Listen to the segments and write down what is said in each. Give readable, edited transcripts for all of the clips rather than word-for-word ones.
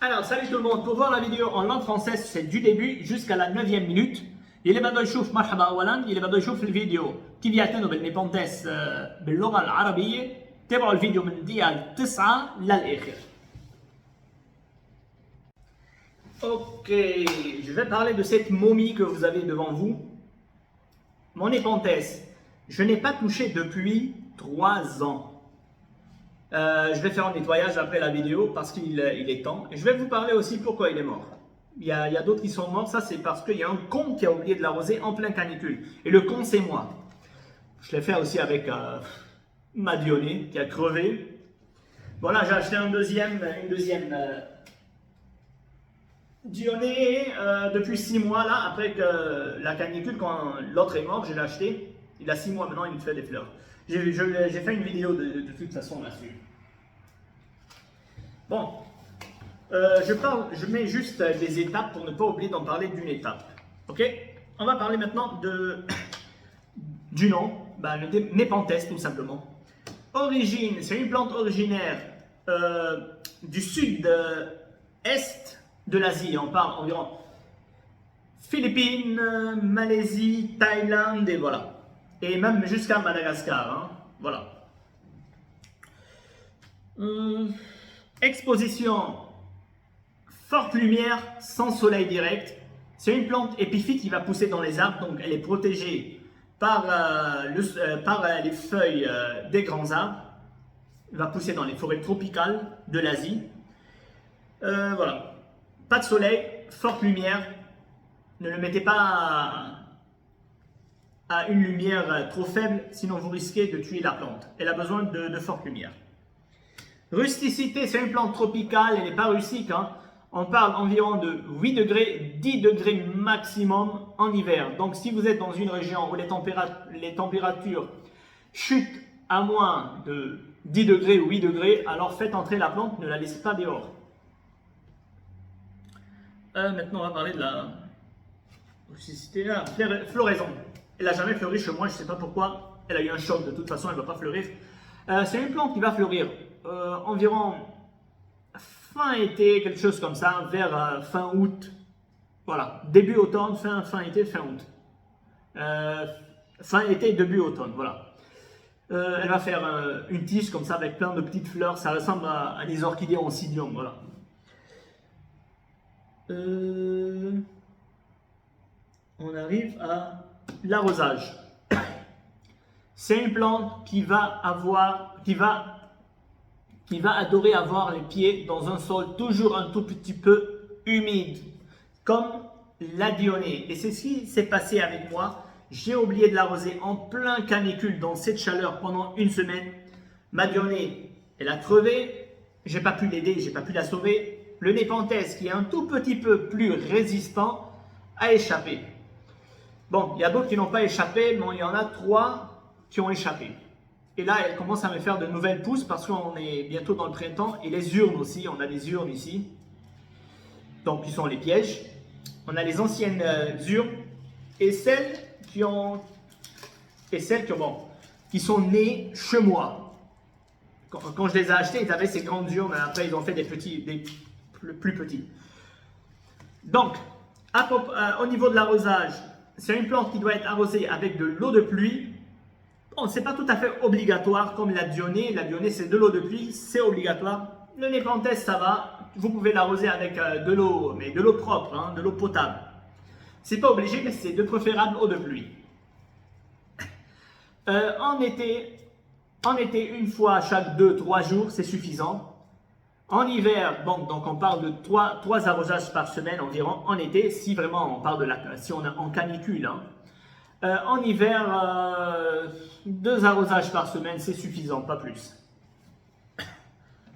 Alors, salut tout le monde. Pour voir la vidéo en langue française, c'est du début jusqu'à la 9e minute. اللي بده يشوف مرحبا اولا، اللي بده يشوف الفيديو كيف يعتنوا بالنيبونتيس باللغه العربيه تابعوا الفيديو من الدقيقه 9 للاخر. Ok, je vais parler de cette momie que vous avez devant vous. Mon népenthes, je n'ai pas touché depuis 3 ans. Je vais faire un nettoyage après la vidéo parce qu'il est temps. Et je vais vous parler aussi pourquoi il est mort. Il y a d'autres qui sont morts, ça c'est parce qu'il y a un con qui a oublié de l'arroser en plein canicule. Et le con c'est moi. Je l'ai fait aussi avec ma Dionée qui a crevé. Voilà, j'ai acheté une deuxième Dionée depuis 6 mois là, après que la canicule, quand l'autre est mort, je l'ai acheté. Il a 6 mois maintenant, il me fait des fleurs. J'ai fait une vidéo de toute façon là-dessus. Bon, je mets juste des étapes pour ne pas oublier d'en parler d'une étape. Ok, on va parler maintenant du nom, le népenthes tout simplement. Origine, c'est une plante originaire du sud-est de l'Asie. On parle environ Philippines, Malaisie, Thaïlande et voilà. Et même jusqu'à Madagascar. Hein, voilà. Exposition. Forte lumière, sans soleil direct. C'est une plante épiphyte qui va pousser dans les arbres, donc elle est protégée par les feuilles des grands arbres. Elle va pousser dans les forêts tropicales de l'Asie. Voilà. Pas de soleil, forte lumière. Ne le mettez pas à une lumière trop faible, sinon vous risquez de tuer la plante. Elle a besoin de forte lumière. Rusticité, c'est une plante tropicale, elle n'est pas rustique. Hein. On parle environ de 8 degrés, 10 degrés maximum en hiver. Donc si vous êtes dans une région où les températures chutent à moins de 10 degrés ou 8 degrés, alors faites entrer la plante, ne la laissez pas dehors. Maintenant on va parler de la rusticité, floraison. Elle n'a jamais fleuri chez moi, je ne sais pas pourquoi. Elle a eu un choc, de toute façon elle ne va pas fleurir. C'est une plante qui va fleurir environ fin été, quelque chose comme ça, vers fin août. Voilà, début automne, fin été, fin août. Fin été, début automne, voilà. Elle va faire une tige comme ça avec plein de petites fleurs. Ça ressemble à des orchidées en oncidium, voilà. On arrive à l'arrosage. C'est une plante qui va adorer avoir les pieds dans un sol toujours un tout petit peu humide, comme la Dionée. Et c'est ce qui s'est passé avec moi. J'ai oublié de l'arroser en plein canicule dans cette chaleur pendant une semaine. Ma Dionée, elle a crevé. J'ai pas pu l'aider, j'ai pas pu la sauver. Le népenthes, qui est un tout petit peu plus résistant, a échappé. Bon, il y a d'autres qui n'ont pas échappé, mais il y en a 3 qui ont échappé. Et là, elle commence à me faire de nouvelles pousses parce qu'on est bientôt dans le printemps. Et les urnes aussi, on a des urnes ici. Donc, qui sont les pièges. On a les anciennes urnes et celles qui sont nées chez moi. Quand je les ai achetées, ils avaient ces grandes urnes. Après, ils ont fait des plus petits. Donc, au niveau de l'arrosage, c'est une plante qui doit être arrosée avec de l'eau de pluie. Bon, ce n'est pas tout à fait obligatoire comme la Dionée. La Dionée, c'est de l'eau de pluie, c'est obligatoire. Le népenthes, ça va. Vous pouvez l'arroser avec de l'eau, mais de l'eau propre, hein, de l'eau potable. C'est pas obligé, mais c'est de préférable eau de pluie. En été, une fois chaque 2-3 jours, c'est suffisant. En hiver, bon, donc on parle de 3 arrosages par semaine environ. En été, si vraiment on parle si on est en canicule, hein. En hiver, 2 arrosages par semaine, c'est suffisant, pas plus.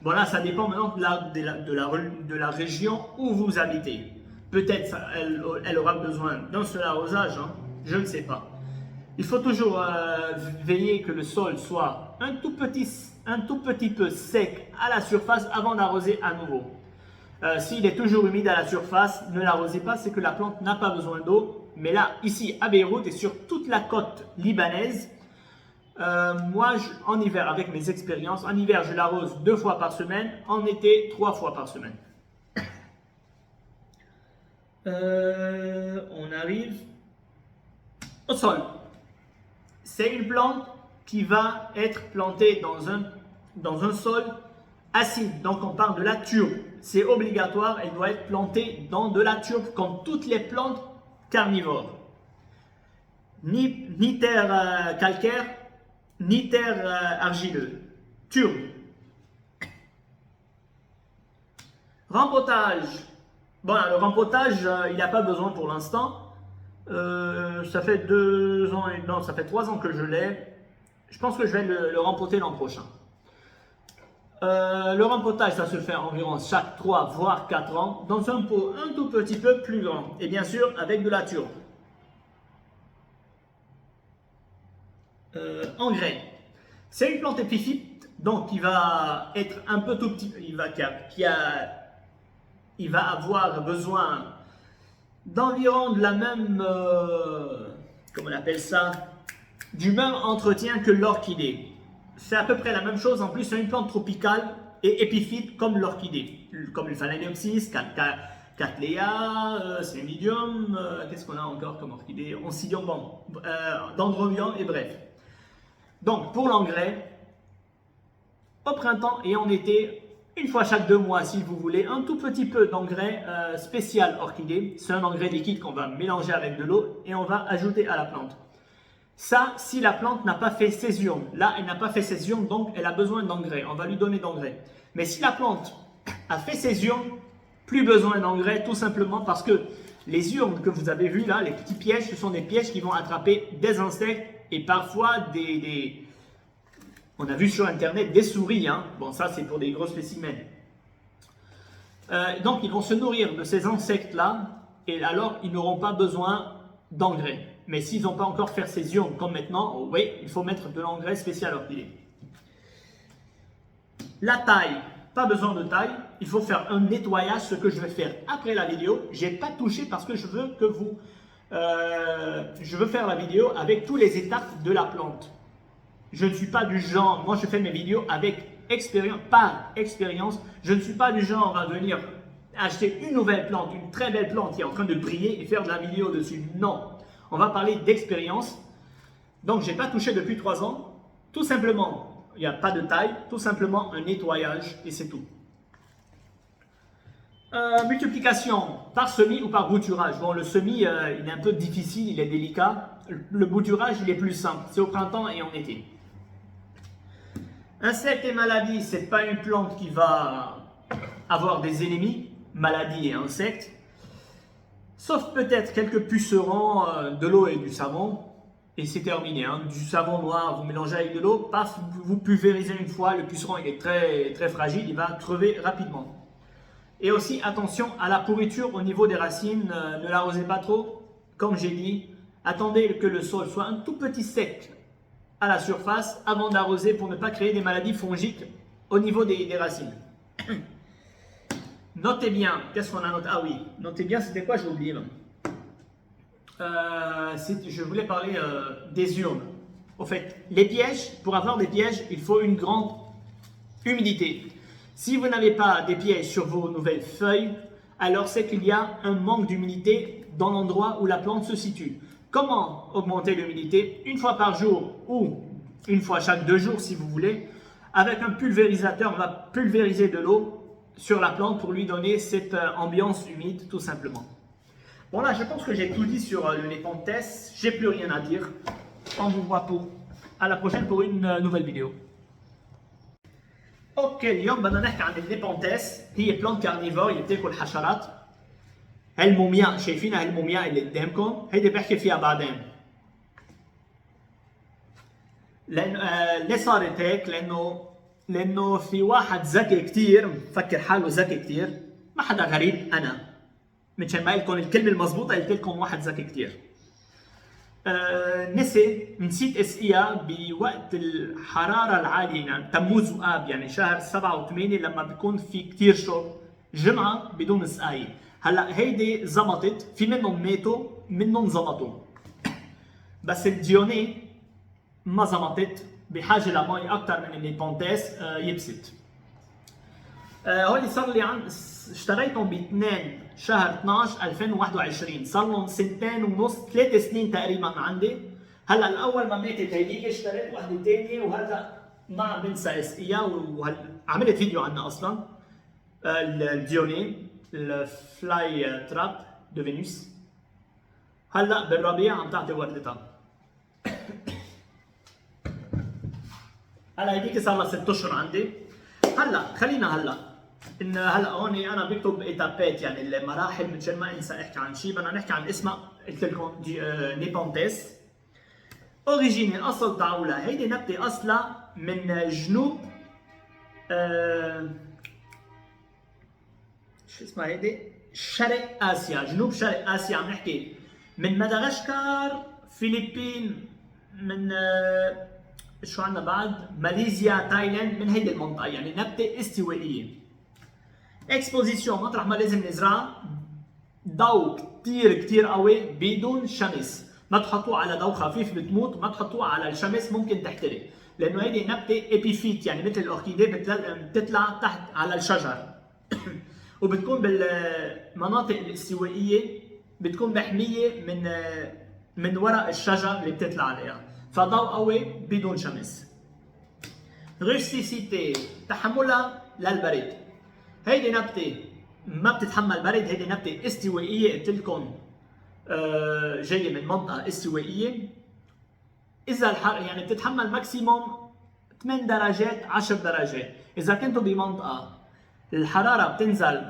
Bon là, ça dépend maintenant de la région où vous habitez. Peut-être elle aura besoin d'un seul arrosage, hein, je ne sais pas. Il faut toujours veiller que le sol soit un tout petit peu sec à la surface avant d'arroser à nouveau. S'il est toujours humide à la surface, ne l'arrosez pas, c'est que la plante n'a pas besoin d'eau. Mais là, ici à Beyrouth et sur toute la côte libanaise, moi, en hiver, avec mes expériences, en hiver, je l'arrose 2 fois par semaine, en été, 3 fois par semaine. On arrive au sol. C'est une plante qui va être plantée dans un sol acide. Donc on parle de la turbe. C'est obligatoire, elle doit être plantée dans de la turbe comme toutes les plantes carnivores. Ni terre calcaire, ni terre argileuse. Turbe. Rempotage. Bon, le rempotage, il n'a pas besoin pour l'instant. Ça fait 2 ans, non, ça fait 3 ans que je l'ai. Je pense que je vais le rempoter l'an prochain. Le rempotage, ça se fait environ chaque 3 voire 4 ans dans un pot un tout petit peu plus grand. Et bien sûr, avec de la turbe. Engrais. C'est une plante épiphyte, donc il va être un peu tout petit. Il va avoir besoin d'environ de la même, comment on appelle ça, du même entretien que l'orchidée. C'est à peu près la même chose. En plus, c'est une plante tropicale et épiphyte comme l'orchidée, comme le Phalaenopsis, Cattleya, Cymbidium, qu'est-ce qu'on a encore comme orchidée, Oncidium, bon, Dendrobium et bref. Donc, pour l'engrais, au printemps et en été, une fois chaque 2 mois, si vous voulez, un tout petit peu d'engrais spécial orchidée. C'est un engrais liquide qu'on va mélanger avec de l'eau et on va ajouter à la plante. Ça, si la plante n'a pas fait ses urnes. Là, elle n'a pas fait ses urnes, donc elle a besoin d'engrais. On va lui donner d'engrais. Mais si la plante a fait ses urnes, plus besoin d'engrais, tout simplement parce que les urnes que vous avez vues là, les petits pièges, ce sont des pièges qui vont attraper des insectes et parfois on a vu sur internet des souris, hein. Bon, ça c'est pour des gros spécimens. Donc ils vont se nourrir de ces insectes-là et alors ils n'auront pas besoin d'engrais. Mais s'ils n'ont pas encore fait ces urnes comme maintenant, oui, il faut mettre de l'engrais spécial orchidée. La taille, pas besoin de taille, il faut faire un nettoyage, ce que je vais faire après la vidéo. Je n'ai pas touché parce que je veux faire la vidéo avec toutes les étapes de la plante. Je ne suis pas du genre, moi je fais mes vidéos avec expérience, par expérience. Je ne suis pas du genre à venir acheter une nouvelle plante, une très belle plante qui est en train de briller et faire de la vidéo dessus. Non, on va parler d'expérience. Donc je n'ai pas touché depuis 3 ans. Tout simplement, il n'y a pas de taille, tout simplement un nettoyage et c'est tout. Multiplication par semis ou par bouturage. Bon, le semis, il est un peu difficile, il est délicat. Le bouturage, il est plus simple. C'est au printemps et en été. Insectes et maladies, ce n'est pas une plante qui va avoir des ennemis, maladies et insectes. Sauf peut-être quelques pucerons, de l'eau et du savon. Et c'est terminé. Hein. Du savon noir, vous mélangez avec de l'eau, paf, vous pulvérisez une fois. Le puceron il est très, très fragile, il va crever rapidement. Et aussi, attention à la pourriture au niveau des racines. Ne l'arrosez pas trop. Comme j'ai dit, attendez que le sol soit un tout petit sec à la surface avant d'arroser pour ne pas créer des maladies fongiques au niveau des racines. Notez bien, qu'est-ce qu'on a noté? Ah oui, notez bien, c'était quoi? J'ai oublié. Je voulais parler des urnes. Au fait, les pièges, pour avoir des pièges, il faut une grande humidité. Si vous n'avez pas des pièges sur vos nouvelles feuilles, alors c'est qu'il y a un manque d'humidité dans l'endroit où la plante se situe. Comment augmenter l'humidité? Une fois par jour ou une fois chaque 2 jours si vous voulez. Avec un pulvérisateur, on va pulvériser de l'eau sur la plante pour lui donner cette ambiance humide tout simplement. Bon là, je pense que j'ai tout dit sur le Nepenthes. J'ai plus rien à dire. On vous voit à la prochaine pour une nouvelle vidéo. اوكي اليوم بدنا نحكي عن النيبونتيس. هي بلانت كارنيفور اللي بتاكل حشرات. هالمومياء شايفينها هالمومياء اللي قدامكم هيدي بحكي فيها بعدين. ليه صارت هيك؟ لانه في واحد ذكي كثير مفكر حاله ذكي كثير، ما حدا غريب انا. مشان ما لكم الكلمه المضبوطه قلت لكم واحد ذكي كثير. نسيت اسقيها بوقت الحراره العاليه يعني تموز واب يعني شهر 7 و8 لما بيكون في كثير شرب جمعه بدون سقايه. هلا هيدي زبطت، في منهم ماتوا منهم زبطوا. بس الديوني ما زبطت، بحاجه لمي اكثر من النيبونتيس يبست. هون صار لي اشتريتهم ب 2 شهر 12 2021، صار لهم 2.5 3 سنين تقريبا عندي. هلا الاول ما ماتت هيديك اشتريت وحده ثانيه وهلا ما عم بنسى اسقيها، وعملت فيديو عنها اصلا. الديوني الفلاي تراب دو فينوس هلا بالربيع عم تعطي وردتها. هلا هيديك صار لها 6 اشهر عندي. هلا خلينا هلا هون انا بكتب ايتابات يعني المراحل مشان ما انسى احكي عن شيء. بدنا نحكي عن اسمها، قلت لكم نيبونتيس. اوريجيني الاصل تاعولها هيدي نبته اصلها من جنوب شو اسمها هيدي؟ شرق اسيا، جنوب شرق اسيا. عم نحكي من مدغشقر، فلبين، من شو عندنا بعد؟ ماليزيا، تايلاند، من هيدي المنطقه. يعني نبته استوائيه. اكسبوزيسيون مطرح ما لازم نزرعها ضوء كثير قوي بدون شمس. ما تحطوه على ضوء خفيف بتموت، ما تحطوه على الشمس ممكن تحترق، لانه هيدي نبته ابيفيت يعني مثل الاوركيديه بتطلع تحت على الشجر. وبتكون بالمناطق الاستوائيه بتكون محميه من ورق الشجر اللي بتطلع عليها، فضوء قوي بدون شمس. ريستيسيتي تحملها للبرد. هيدي نبته ما بتتحمل برد، هيدي نبته استوائيه. قلت لكم جايه من منطقه استوائيه. اذا الحر يعني بتتحمل ماكسيموم 8 درجات 10 درجات. اذا كنتوا بمنطقه الحراره بتنزل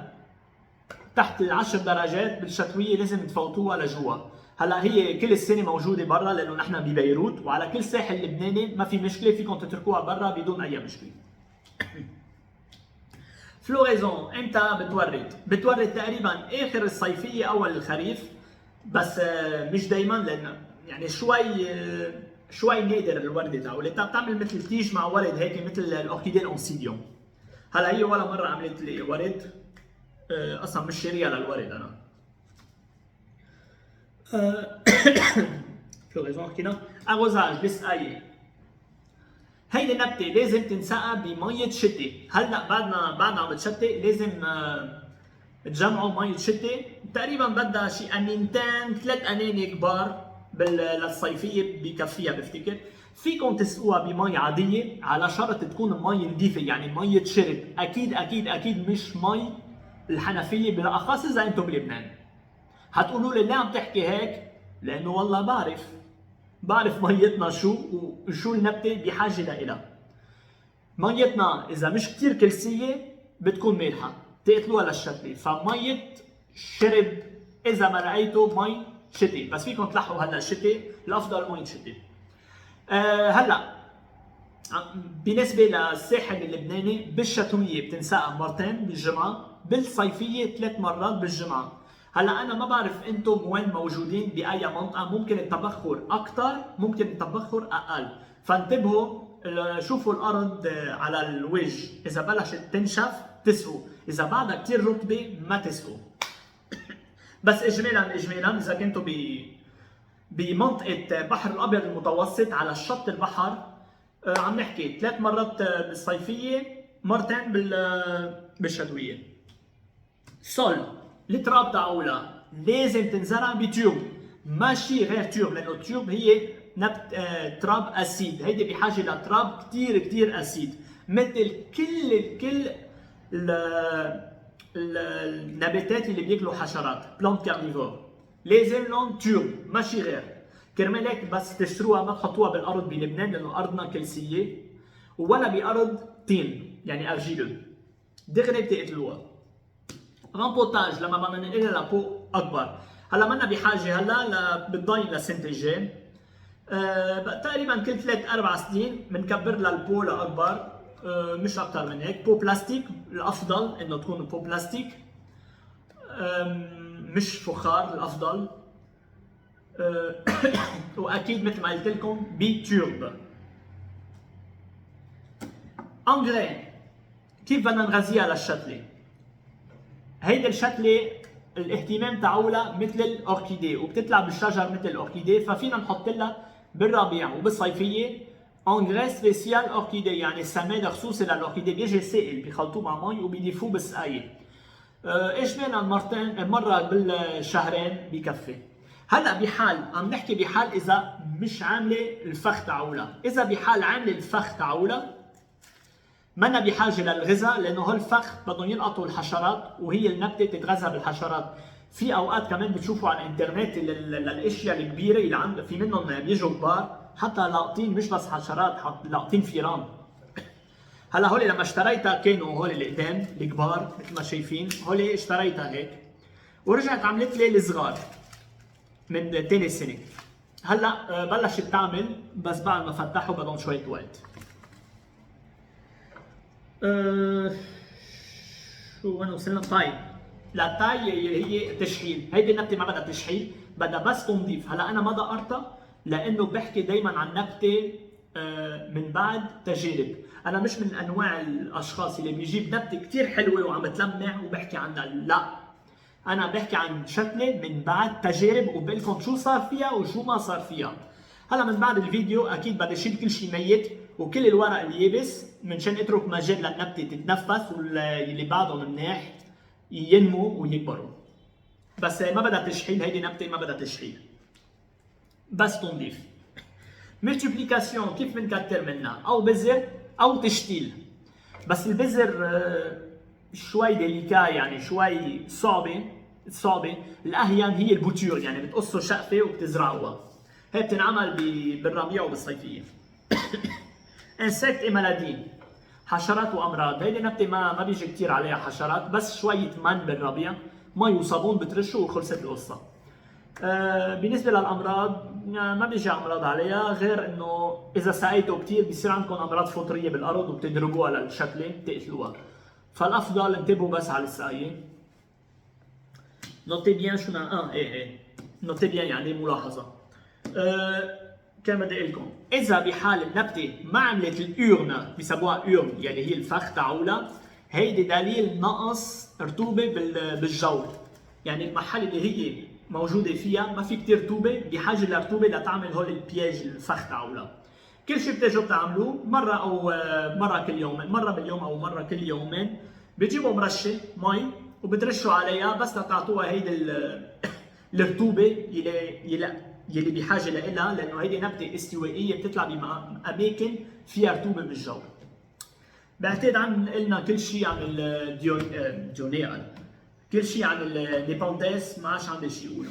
تحت ال10 درجات بالشتويه لازم تفوتوها لجوا. هلا هي كل السنه موجوده برا لانه نحن ببيروت، وعلى كل ساحل لبناني ما في مشكله، فيكم تتركوها برا بدون اي مشكله. فلوريزون امتى بتورد تقريبا اخر الصيفيه اول الخريف، بس مش دائما لان يعني شوي نادر الورده تاعولتها. بتعمل مثل تيج مع ورد هيك مثل الاوركيديه الاونسيديوم. هلا هي ولا مره عملت لي ورد، اصلا مش شاريها للورد انا. فلوريزون حكينا. اغوزاج بسقايه. هيدي نبته لازم تنسقى بمية شتاء. هلا بعدنا عم بتشتي لازم تجمعوا مية شتاء. تقريبا بدها شي انينتين 3 اناني كبار للصيفيه بكفيها بفتكر. فيكم تسقوها بمي عاديه على شرط تكون مي نظيفه، يعني مية شرب. اكيد مش مي الحنفيه، بالاخص اذا انتم بلبنان. حتقولوا لي ليه عم تحكي هيك؟ لانه والله بعرف ميتنا شو النبته بحاجه لها. ميتنا اذا مش كثير كلسيه بتكون مالحه، تقتلوها للشتله. فميه شرب اذا ما لقيتوا مي شتي، بس فيكم تلحقوا هلا الشتي، الافضل مي شتي. هلا بالنسبه للساحل اللبناني بالشتويه بتنسقى مرتين بالجمعه، بالصيفيه 3 مرات بالجمعه. هلا انا ما بعرف انتم وين موجودين باي منطقه، ممكن التبخر اكثر ممكن التبخر اقل، فانتبهوا. شوفوا الارض على الوجه، اذا بلشت تنشف تسقوا، اذا بعدها كثير رطبه ما تسقوا. بس اجمالا اذا كنتوا بمنطقه بحر الابيض المتوسط على الشط البحر، عم نحكي 3 مرات بالصيفيه، مرتين بالشتويه. سول التراب تاعولها لازم تنزرع بتيوب، ماشي غير تيوب، لانه التيوب هي نبت تراب اسيد. هيدي بحاجه لتراب كثير اسيد، مثل كل النباتات اللي بياكلوا حشرات، بلانت كارنيفور، لازم لهم تيوب ماشي غير. كرمال هيك بس تشتروها ما تحطوها بالارض بلبنان، لانه ارضنا كلسيه، ولا بارض طين يعني ارجيلو، دغري بتقتلوها. رامبوتاج لما بدنا ننقلها لبو اكبر. هلا منا بحاجه هلا بتضاين للسنه الجاي. تقريبا كل 3-4 سنين بنكبر لها البو لاكبر، مش اكثر من هيك. بو بلاستيك الافضل انه تكون بو بلاستيك، مش فخار الافضل. واكيد مثل ما قلت لكم بتيوب. انجري كيف بدنا نغذيها للشتله؟ هيدي الشتله الاهتمام تاعولها مثل الاوركيديه، وبتطلع بالشجر مثل الاوركيديه، ففينا نحط لها بالربيع وبالصيفيه انجري سبيسيال اوركيديه، يعني سماد خصوصي للاوركيديه. بيجي سائل بيخلطوه مع مي وبيضيفوه بالسقايه. اجمالا مرتين مره بالشهرين بكفي. هلا بحال عم نحكي بحال اذا مش عامله الفخ تاعولها، اذا بحال عامله الفخ تاعولها منا بحاجه للغذاء، لانه هول الفخ بدهم يلقطوا الحشرات وهي النبته بتتغذى بالحشرات. في اوقات كمان بتشوفوا على الانترنت الاشياء الكبيره اللي عند في منهم بيجوا كبار حتى لاقطين مش بس حشرات، لاقطين فيران. هلا هول لما اشتريتها كانوا هول اللي قدام الكبار مثل ما شايفين، هول اشتريتها هيك ورجعت عملت لي الصغار من ثاني سنه. هلا بلشت تعمل بس بعد ما فتحوا بدهم شويه وقت. شو وين وصلنا؟ طيب للتاي اللي هي تشحيل، هيدي النبته ما بدها تشحيل، بدها بس تنظيف. هلا انا ما دقرتها لانه بحكي دائما عن نبته من بعد تجارب. انا مش من انواع الاشخاص اللي بيجيب نبته كثير حلوه وعم تلمع وبحكي عنها، لا، انا بحكي عن شتله من بعد تجارب وبقول لكم شو صار فيها وشو ما صار فيها. هلا من بعد الفيديو اكيد بدي اشيل كل شيء ميت وكل الورق اليابس منشان اترك مجال للنبته تتنفس واللي بعدهم مناح ينمو ويكبروا. بس ما بدها تشحيل، هيدي نبته ما بدها تشحيل، بس تنظيف. ملتيبليكاسيون كيف بنكتر منها؟ او بذر او تشتيل. بس البذر شوي ديليكا، يعني شوي صعبه. الاهين هي البوتور، يعني بتقصوا شقفه وبتزرعوها. هي بتنعمل بالربيع وبالصيفيه. انسكت اي مالادي، حشرات وامراض. هيدي نبته ما بيجي كثير عليها حشرات، بس شويه من بالربيع، مي وصابون بترشوا وخلصت القصه. بالنسبه للامراض ما بيجي امراض عليها، غير انه اذا سقيتوا كثير بصير عندكم امراض فطريه بالارض وبتدربوها للشتله بتقتلوها. فالافضل انتبهوا بس على السقايه. نوتي بيان شو ايه نوتي بيان يعني ملاحظه. كان بدي اقول لكم اذا بحال النبته ما عملت الاورن، بيسموها اورن يعني هي الفخ تاعولها، هيدي دليل نقص رطوبه بالجو. يعني المحل اللي هي موجوده فيها ما في كثير رطوبه، بحاجه لرطوبه لتعمل هول البياج الفخ تاعولها. كل شيء بتجوا بتعملوه مره او مره كل يومين، مره باليوم او مره كل يومين، بتجيبوا مرشه مي وبترشوا عليها بس لتعطوها هيدي الرطوبه يلي بحاجه لها، لانه هيدي نبته استوائيه بتطلع باماكن فيها رطوبه بالجو. بعتقد عن قلنا كل شيء عن الديونيال، كل شيء عن الديبونديس، ما عادش عندي شيء اقوله.